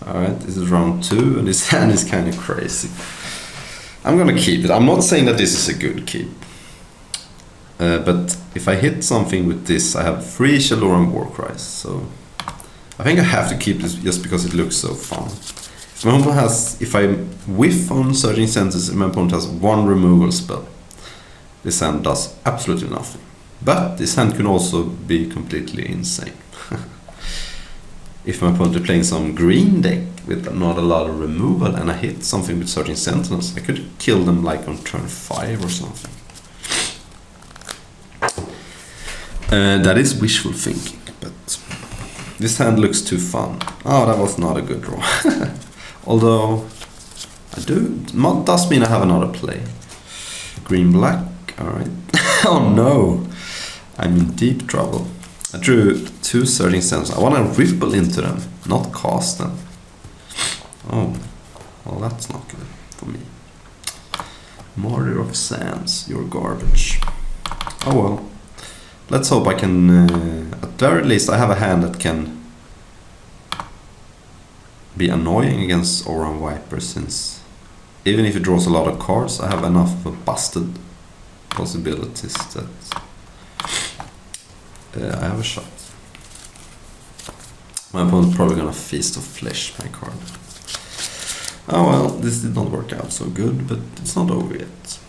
Alright, this is round 2 and this hand is kind of crazy. I'm gonna keep it. I'm not saying that this is a good keep. But if I hit something with this, I have 3 Shaloran Warcries, so I think I have to keep this just because it looks so fun. If I whiff on Surging Senses, my opponent has 1 removal spell. This hand does absolutely nothing. But this hand can also be completely insane. If my opponent is playing some green deck with not a lot of removal and I hit something with Surging Sentinels, I could kill them like on turn 5 or something. That is wishful thinking, but this hand looks too fun. Oh, that was not a good draw. Although, does mean I have another play. Green-black, alright. Oh no, I'm in deep trouble. I drew 2 Surging Sentinels. I want to ripple into them, not cast them. Oh, well that's not good for me. Martyr of Sands, you're garbage. Oh well. Let's hope I can, at the very least I have a hand that can be annoying against Oran Viper, since even if it draws a lot of cards, I have enough of a busted possibilities that I have a shot. My opponent's probably gonna Feast of Flesh my card. Oh well, this did not work out so good, but it's not over yet.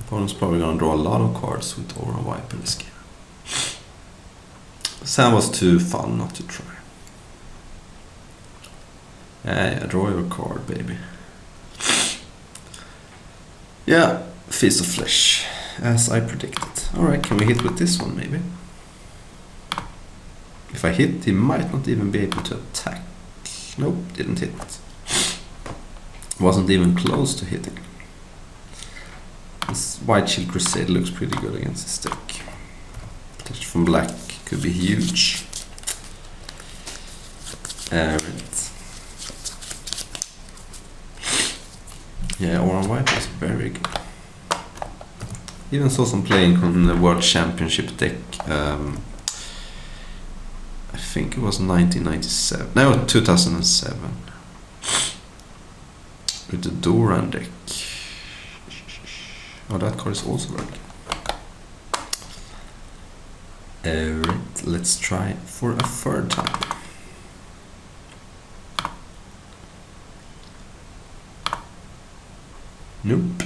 Opponent's probably gonna draw a lot of cards with Aura Viper this game. Sam was too fun not to try. Yeah, draw your card, baby. Yeah, Feast of Flesh, as I predicted. Alright, can we hit with this one maybe? If I hit, he might not even be able to attack. Nope, didn't hit. Wasn't even close to hitting. This White Shield Crusade looks pretty good against this deck. Protection from black could be huge. Right. Yeah, Oran White is very good. Even saw some playing on the World Championship deck. I think it was 1997. No, 2007. With the Doran deck. Oh, that card is also very good. Right, let's try for a third time. Nope.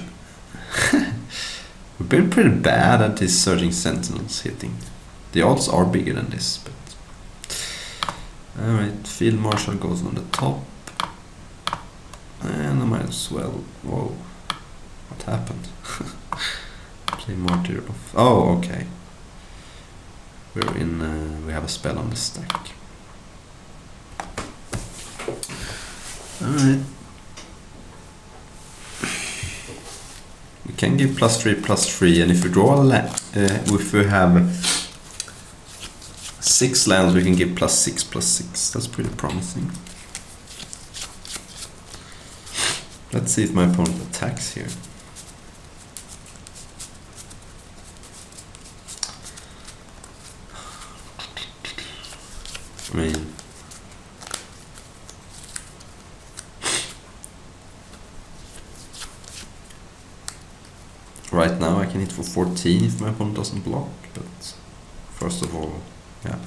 We've been pretty bad at these Surging Sentinels hitting. The odds are bigger than this, but... Alright, Field Marshal goes on the top. And I might as well... Whoa. What happened? Play Martyr of... Oh, okay. We're in... we have a spell on the stack. Alright. We can give +3/+3, and if we draw a land, if we have 6 lands, we can give +6/+6. That's pretty promising. Let's see if my opponent attacks here. I mean, right now I can hit for 14 if my opponent doesn't block, but first of all, yeah.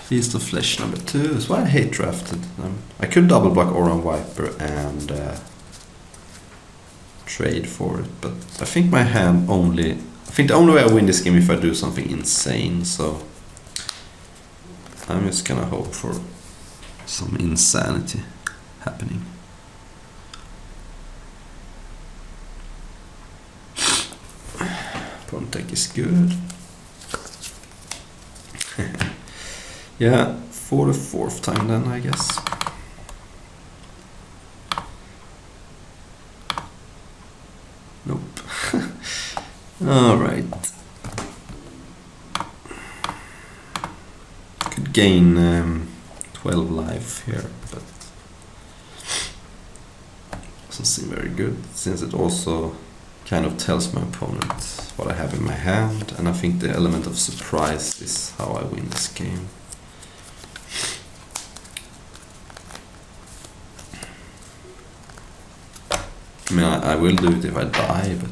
Feast of Flesh number 2. That's why I hate drafted. I could double block Oran Viper and trade for it, but I think my hand only... I think the only way I win this game if I do something insane, so I'm just gonna hope for some insanity happening. Opponent deck is good. Yeah, for the 4th time then, I guess. Nope. Alright. Could gain 12 life here, but doesn't seem very good, since it also kind of tells my opponent what I have in my hand, and I think the element of surprise is how I win this game. I mean, I will do it if I die, but...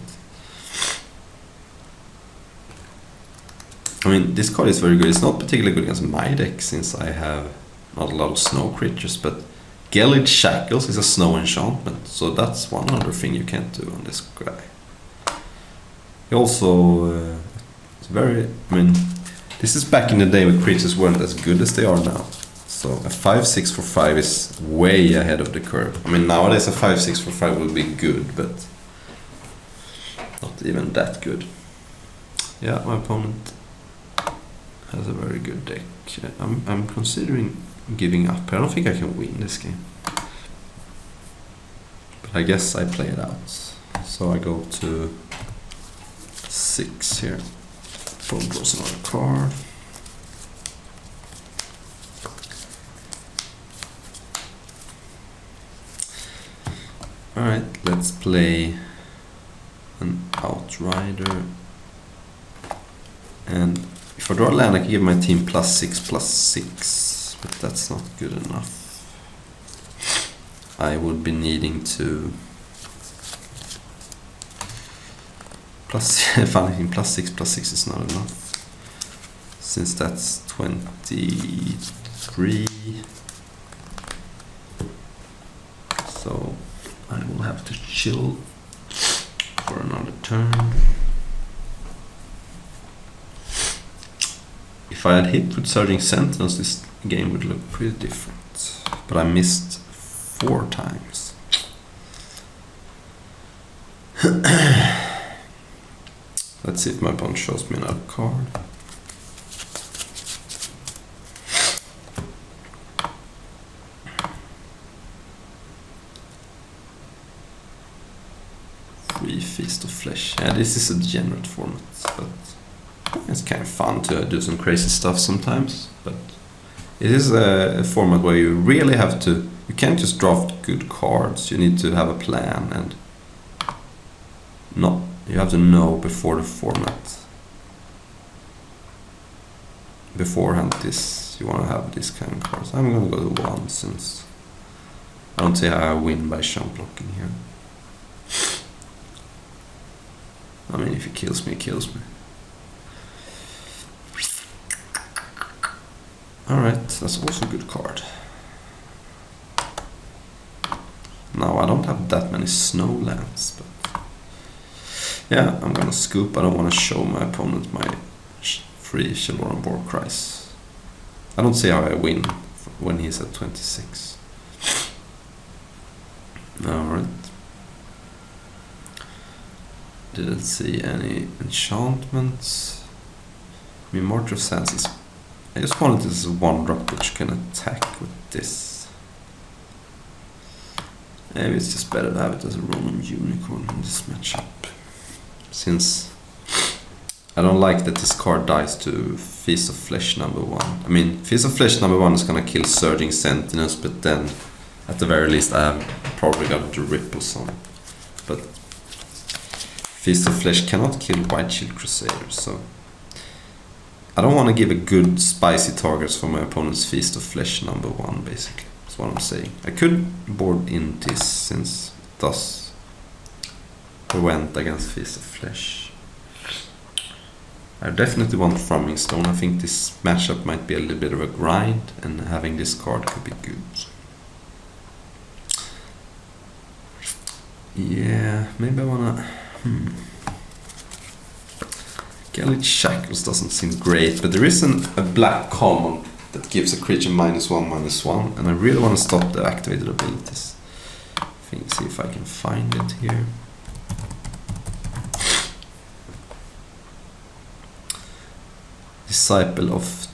I mean, this card is very good. It's not particularly good against my deck, since I have not a lot of snow creatures, but Gelid Shackles is a snow enchantment, so that's one other thing you can't do on this guy. He also... it's very... I mean, this is back in the day when creatures weren't as good as they are now. So a 5/6 for 5 is way ahead of the curve. I mean, nowadays a 5/6 for 5 will be good, but not even that good. Yeah, my opponent has a very good deck. I'm considering giving up. I don't think I can win this game. But I guess I play it out. So I go to 6 here. Opponent draws another card. Alright, let's play an Outrider. And if I draw a land, I can give my team +6/+6, but that's not good enough. I would be needing to +6/+6 is not enough, since that's 23. So I will have to chill for another turn. If I had hit with Surging Sentinels, this game would look pretty different. But I missed 4 times. Let's see if my opponent shows me another card. Feast of Flesh. Yeah, this is a degenerate format, but it's kind of fun to do some crazy stuff sometimes. But it is a format where you really have to... You can't just draft good cards. You need to have a plan, and you have to know before the format. Beforehand, you want to have this kind of cards. I'm gonna go to 1, since I don't see how I win by jump blocking here. I mean, if he kills me, he kills me. Alright, that's also a good card. Now, I don't have that many snow lands, but... Yeah, I'm gonna scoop. I don't want to show my opponent my free Shaloran Boar Cries. I don't see how I win when he's at 26. Alright. Didn't see any enchantments. I mean, Martyr of Sands is... I just wanted this 1-drop which can attack with this. Maybe it's just better to have it as a Roman Unicorn in this matchup. Since I don't like that this card dies to Feast of Flesh #1. I mean, Feast of Flesh #1 is gonna kill Surging Sentinels, but then at the very least I have probably got to Ripples on. But Feast of Flesh cannot kill White Shield Crusaders, so I don't want to give a good spicy targets for my opponent's Feast of Flesh #1, basically. That's what I'm saying. I could board in this, since it does prevent against Feast of Flesh. I definitely want Thrumming Stone. I think this matchup might be a little bit of a grind, and having this card could be good. Yeah, maybe I wanna... Gelid Shackles doesn't seem great, but there is a black common that gives a creature -1/-1, and I really want to stop the activated abilities. See if I can find it here. Disciple of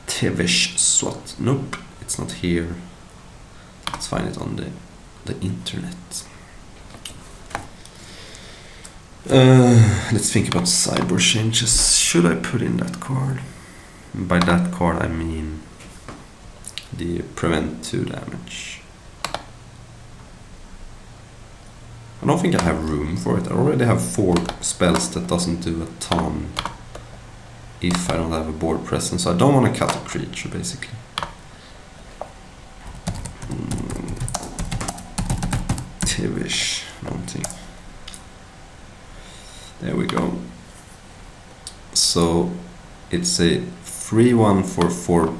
Tevesh Swat. Nope, it's not here. Let's find it on the internet. Let's think about sideboard changes. Should I put in that card? By that card I mean the prevent 2 damage. I don't think I have room for it. I already have 4 spells that doesn't do a ton if I don't have a board presence. So I don't want to cut a creature, basically. Tivish. No, någonting. There we go. So it's a 3/1 for 4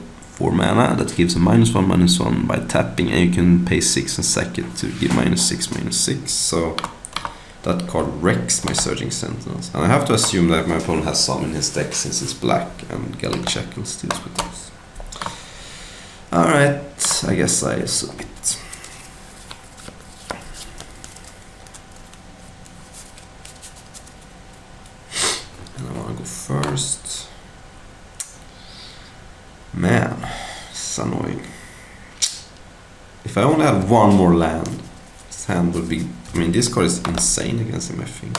mana that gives a -1/-1 by tapping, and you can pay 6 and sack it to give -6/-6. So that card wrecks my Surging Sentinels. And I have to assume that my opponent has some in his deck since it's black and Gallic Shackles deals with those. Alright, I guess I submit. And I wanna go first. Man, it's annoying. If I only had one more land, this hand would be... I mean, this card is insane against him, I think.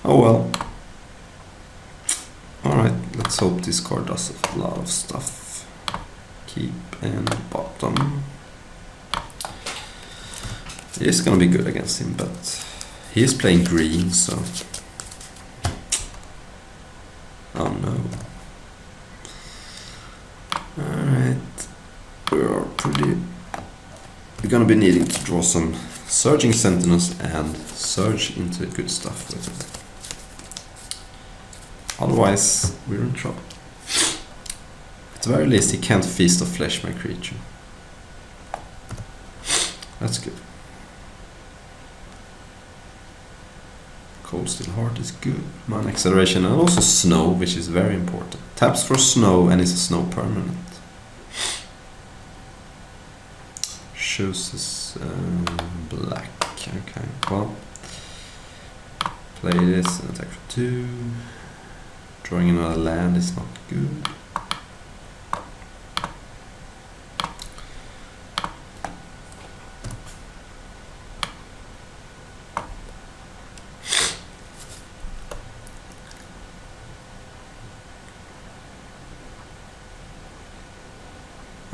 Oh well. Alright, let's hope this card does a lot of stuff. Keep and bottom. It is gonna be good against him, but he is playing green, so... Oh no. Alright, we're gonna be needing to draw some Surging Sentinels and surge into good stuff with it. Otherwise, we're in trouble. At the very least, he can't Feast of Flesh my creature. That's good. Cold Steel Heart is good. Mana Acceleration and also Snow, which is very important. Taps for Snow and is a Snow permanent. Chooses black. Okay, well, play this and attack for 2. Drawing another land is not good.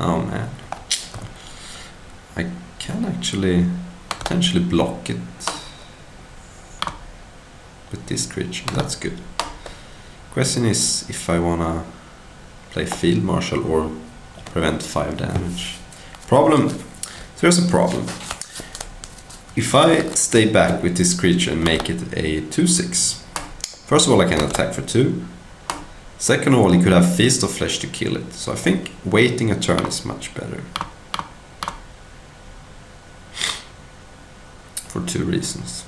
Oh man. I can actually potentially block it with this creature. That's good. Question is if I wanna play Field Marshal or prevent 5 damage. There's a problem. If I stay back with this creature and make it a 2/6, first of all I can attack for 2. Second of all, he could have Feast of Flesh to kill it. So I think waiting a turn is much better. For 2 reasons.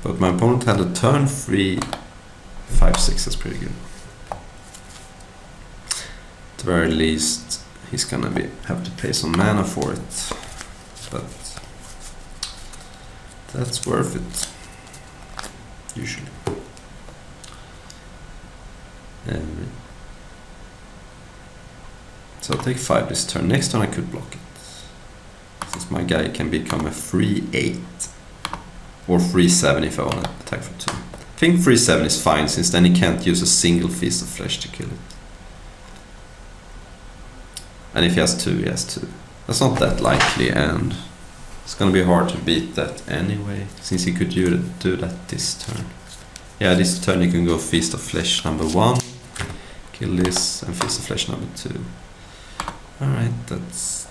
But my opponent had a turn 3 5/6, that's pretty good. At the very least, he's gonna have to pay some mana for it. But that's worth it. Usually. So I'll take 5 this turn. Next turn I could block it. Since my guy can become a 3/8. Or 3/7 if I want to attack for 2. I think 3/7 is fine, since then he can't use a single Feast of Flesh to kill it. And if he has 2, he has 2. That's not that likely, and it's gonna be hard to beat that anyway, since he could do that this turn. Yeah, this turn you can go Feast of Flesh number 1, kill this, and Feast of Flesh number 2. Alright, that's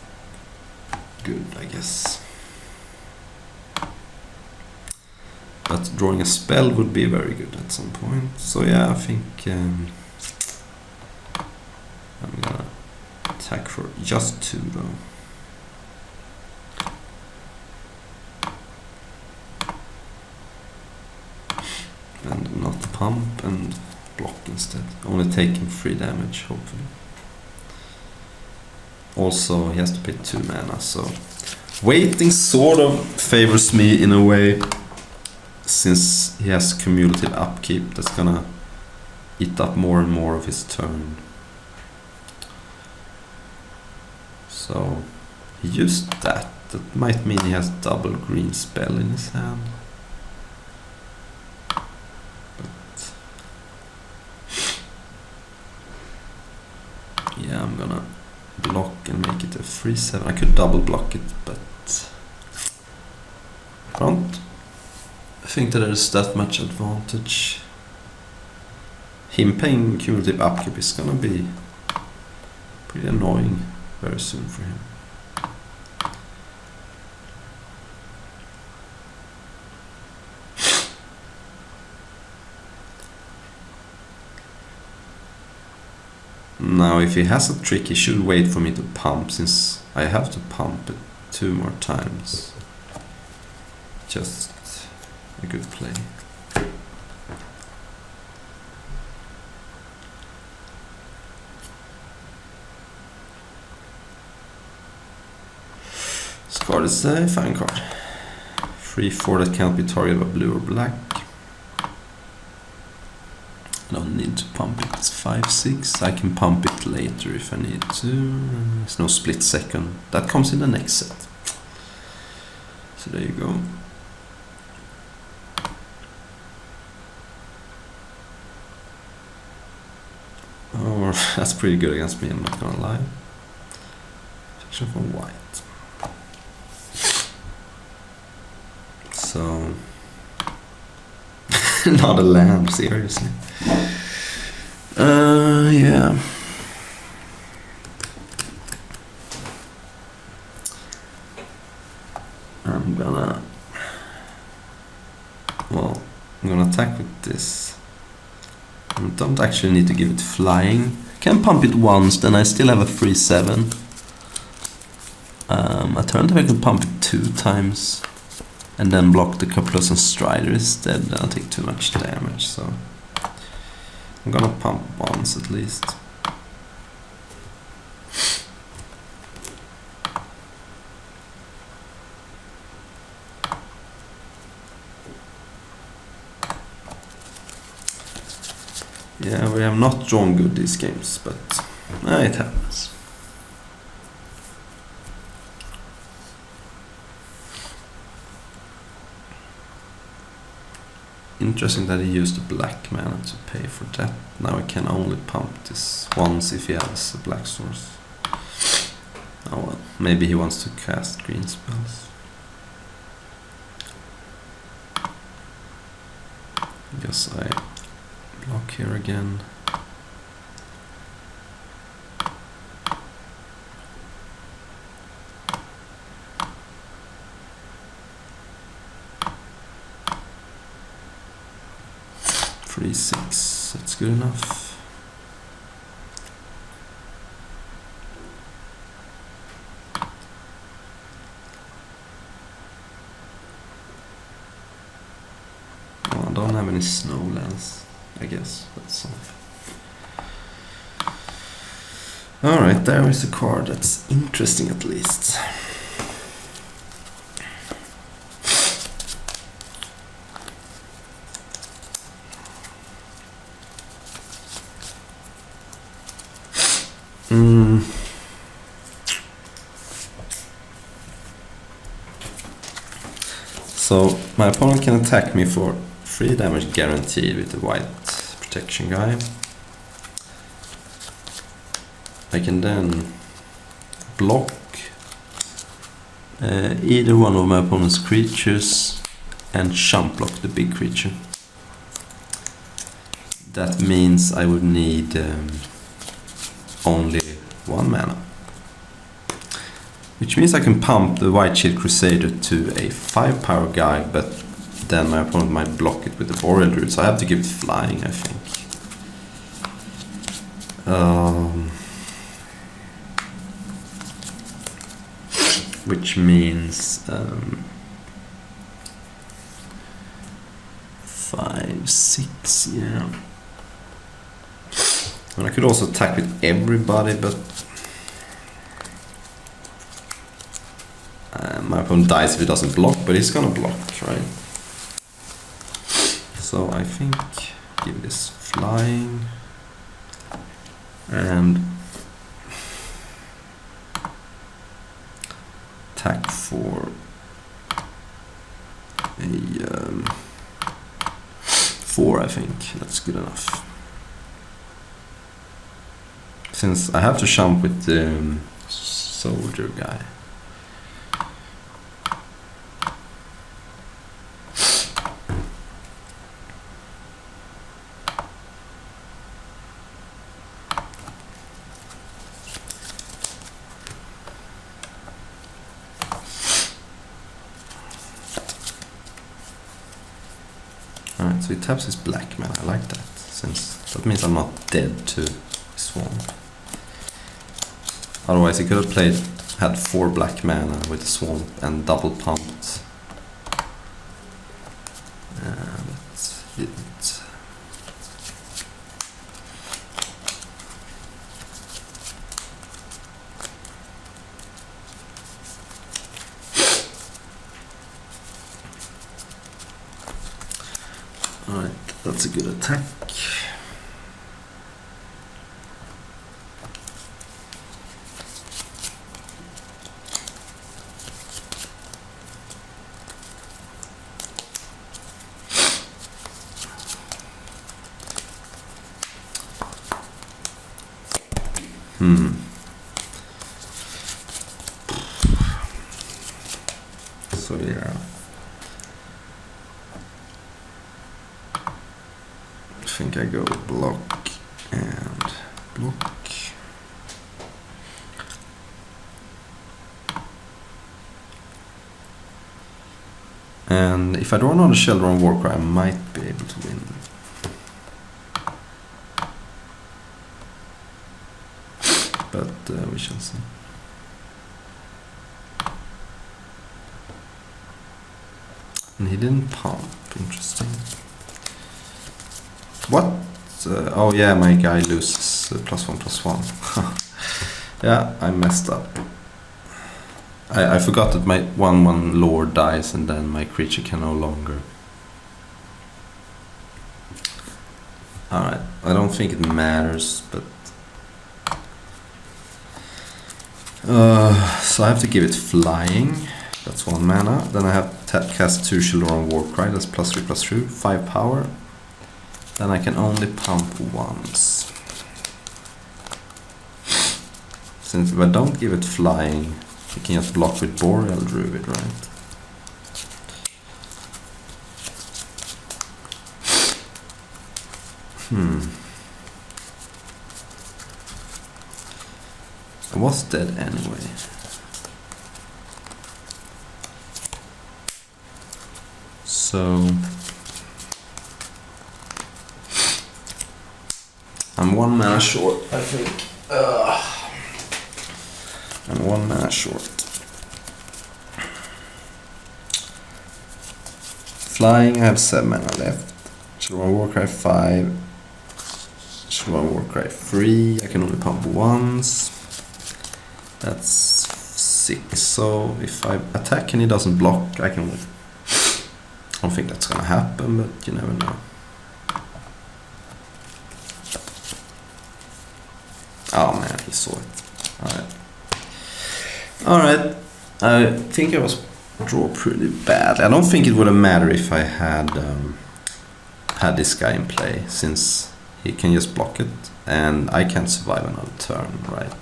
good, I guess. But drawing a spell would be very good at some point. So yeah, I think I'm gonna attack for just 2 though. And not pump and block instead. Only taking 3 damage, hopefully. Also, he has to pay 2 mana, so waiting sort of favors me in a way, since he has cumulative upkeep that's gonna eat up more and more of his turn. So he used that. That might mean he has double green spell in his hand. But yeah, I'm gonna block and make it a 3/7. I could double block it, but I don't think that there's that much advantage. him paying cumulative upkeep is gonna be pretty annoying very soon for him. Now if he has a trick, he should wait for me to pump, since I have to pump it 2 more times. Just a good play. This card is a fine card. 3/4 that can't be targeted by blue or black. I don't need to pump it. It's 5/6. I can pump it later if I need to. There's no split second. That comes in the next set. So there you go. Oh, that's pretty good against me, I'm not gonna lie. Protection from white. So... not a land, seriously. Yeah. I'm gonna attack with this. I don't actually need to give it flying. Can pump it once, then I still have a 3/7. Alternatively I could pump it 2 times and then block the Caplus and Strider instead, then I'll take too much damage, so I'm gonna pump once at least. Yeah, we have not drawn good these games, but it happens. Interesting that he used a black mana to pay for that. Now I can only pump this once if he has a black source. Oh well, maybe he wants to cast green spells. Guess I block here again. Three, 6, that's good enough. Well, I don't have any snowlands, I guess. That's all. Alright, there is a card that's interesting at least. So my opponent can attack me for 3 damage guaranteed with the white protection guy. I can then block either one of my opponent's creatures and chump block the big creature. That means I would need only 1 mana. Which means I can pump the White Shield Crusader to a 5 power guy, but then my opponent might block it with the Boreal Druid, so I have to give it flying, I think. Which means 5, 6, yeah. And I could also attack with everybody, but my opponent dies if he doesn't block, but he's gonna block, right? So I think give this flying and attack for a 4, I think. That's good enough. Since I have to jump with the soldier guy. Alright, so he taps his black mana. I like that, since that means I'm not dead to Swamp. Otherwise he could have had 4 black mana with the Swamp and double pumped. That's it. Alright, that's a good attack. So yeah. I think I go block and block. And if I draw another Sheldon Warcry, I might be able to win. But we shall see. And he didn't pump. Interesting. What? Oh yeah, my guy loses +1/+1. Yeah, I messed up. I forgot that my 1/1 lord dies and then my creature can no longer. Alright, I don't think it matters, but so I have to give it flying. That's 1 mana. Then I have to cast 2 Sheldon Warcry. That's +3/+2, 5 power. Then I can only pump once. Since if I don't give it flying, I can just block with Boreal Druid, right? I was dead anyway. So I'm 1 mana short, I think. I'm 1 mana short. Flying, I have 7 mana left. Sheldon Warcry 5. Sheldon Warcry 3. I can only pump once. That's 6. So if I attack and he doesn't block, I can win. I don't think that's gonna happen, but you never know. Oh man, he saw it. Alright. Alright. I think I was draw pretty bad. I don't think it would have mattered if I had had this guy in play, since he can just block it and I can't survive another turn, right?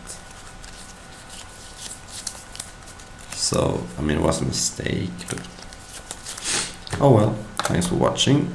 So, I mean, it was a mistake, but oh well. Thanks for watching.